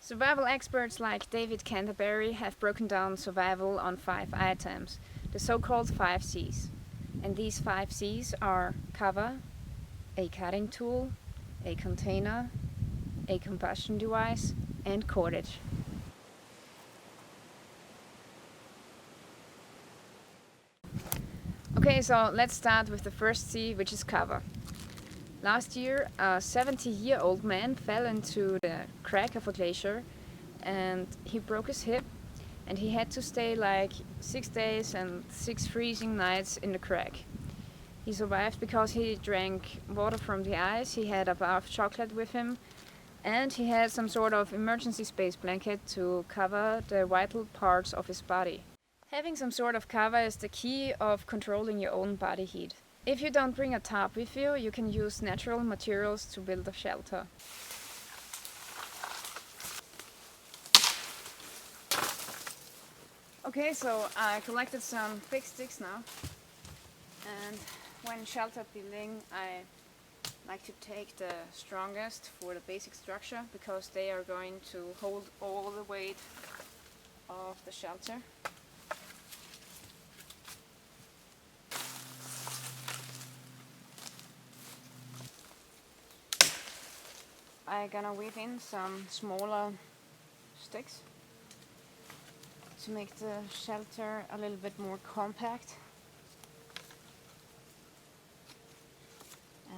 Survival experts like David Canterbury have broken down survival on 5 items, the so-called 5 C's. And these 5 C's are cover, a cutting tool, a container, a combustion device, and cordage. Okay, so let's start with the first C, which is cover. Last year, a 70-year-old man fell into the crack of a glacier and he broke his hip, and he had to stay like 6 days and 6 freezing nights in the crack. He survived because he drank water from the ice, he had a bar of chocolate with him, and he had some sort of emergency space blanket to cover the vital parts of his body. Having some sort of cover is the key of controlling your own body heat. If you don't bring a tarp with you, you can use natural materials to build a shelter. Okay, so I collected some big sticks now, and when shelter building I like to take the strongest for the basic structure because they are going to hold all the weight of the shelter. I'm gonna weave in some smaller sticks to make the shelter a little bit more compact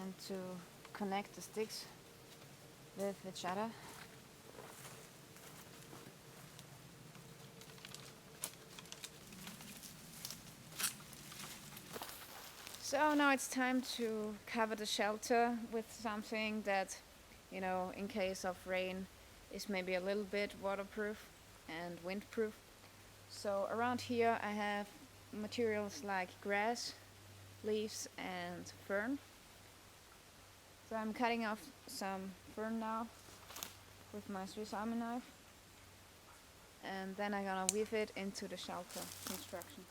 and to connect the sticks with each other. So now it's time to cover the shelter with something that, you know, in case of rain is maybe a little bit waterproof and windproof. So around here I have materials like grass, leaves and fern. So I'm cutting off some fern now with my Swiss Army knife, and then I'm gonna weave it into the shelter construction.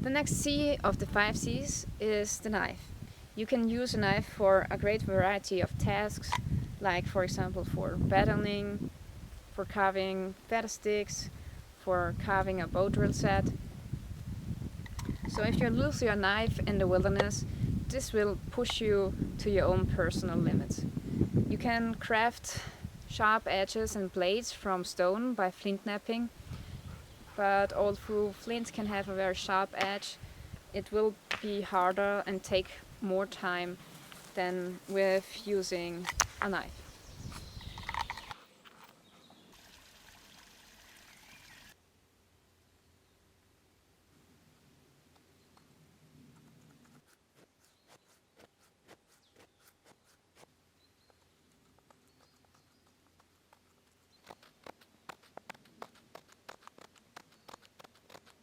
The next C of the 5 C's is the knife. You can use a knife for a great variety of tasks, like for example for battling, for carving feather sticks, for carving a bow drill set. So if you lose your knife in the wilderness, this will push you to your own personal limits. You can craft sharp edges and blades from stone by flint knapping, but although flint can have a very sharp edge, it will be harder and take more time than with using a knife.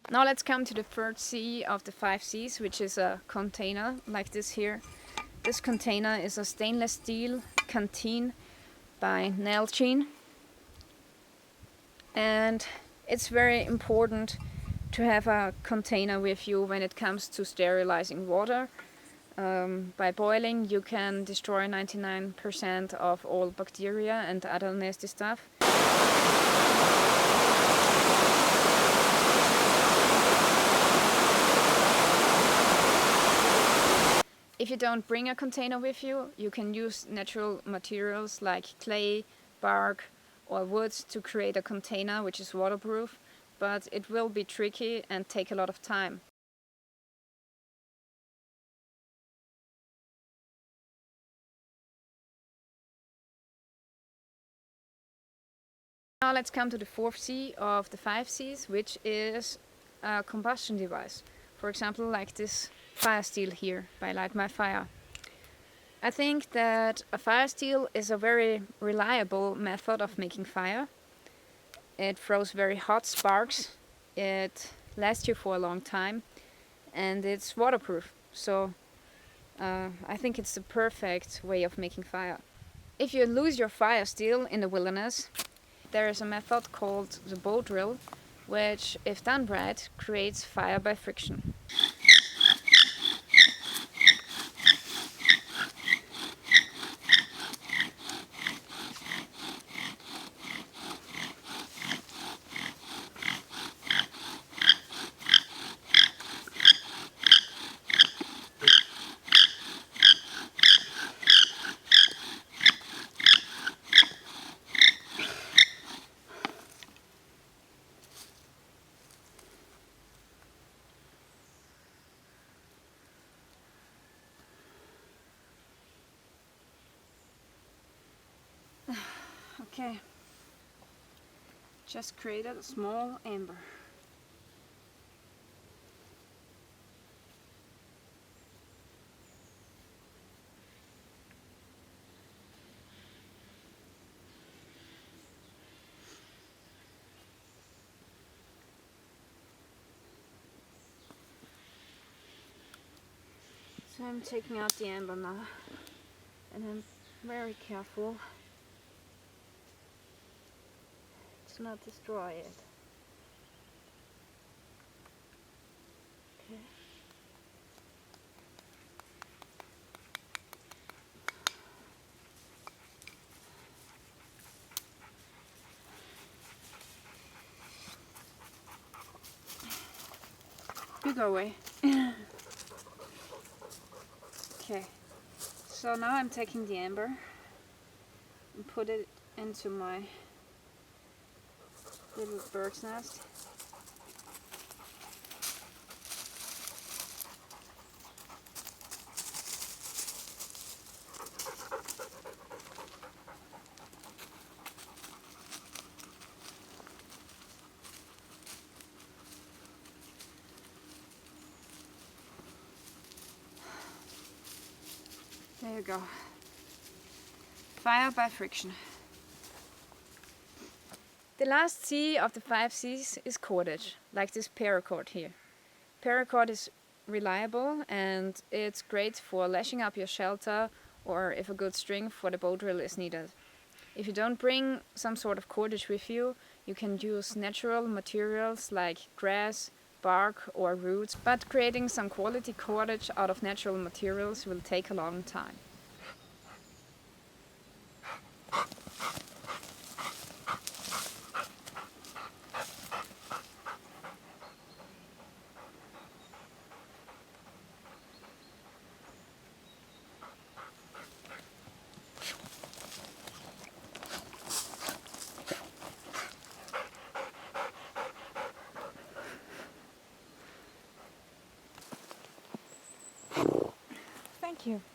Now let's come to the third C of the 5 C's, which is a container, like this here. This container is a stainless steel canteen by Nalgene. And it's very important to have a container with you when it comes to sterilizing water. By boiling, you can destroy 99% of all bacteria and other nasty stuff. If you don't bring a container with you, you can use natural materials like clay, bark or wood to create a container which is waterproof, but it will be tricky and take a lot of time. Now let's come to the fourth C of the 5 C's, which is a combustion device. For example, like this fire steel here by Light My Fire. I think that a fire steel is a very reliable method of making fire. It throws very hot sparks, it lasts you for a long time, and it's waterproof. So I think it's the perfect way of making fire. If you lose your fire steel in the wilderness, there is a method called the bow drill, which, if done right, creates fire by friction. Okay, just created a small amber. So I'm taking out the amber now, and I'm very careful to not destroy it. Okay. You go away. Okay, so now I'm taking the amber and put it into my little bird's nest. There you go. Fire by friction. The last C of the 5 C's is cordage, like this paracord here. Paracord is reliable and it's great for lashing up your shelter or if a good string for the bow drill is needed. If you don't bring some sort of cordage with you, you can use natural materials like grass, bark or roots, but creating some quality cordage out of natural materials will take a long time. Thank you.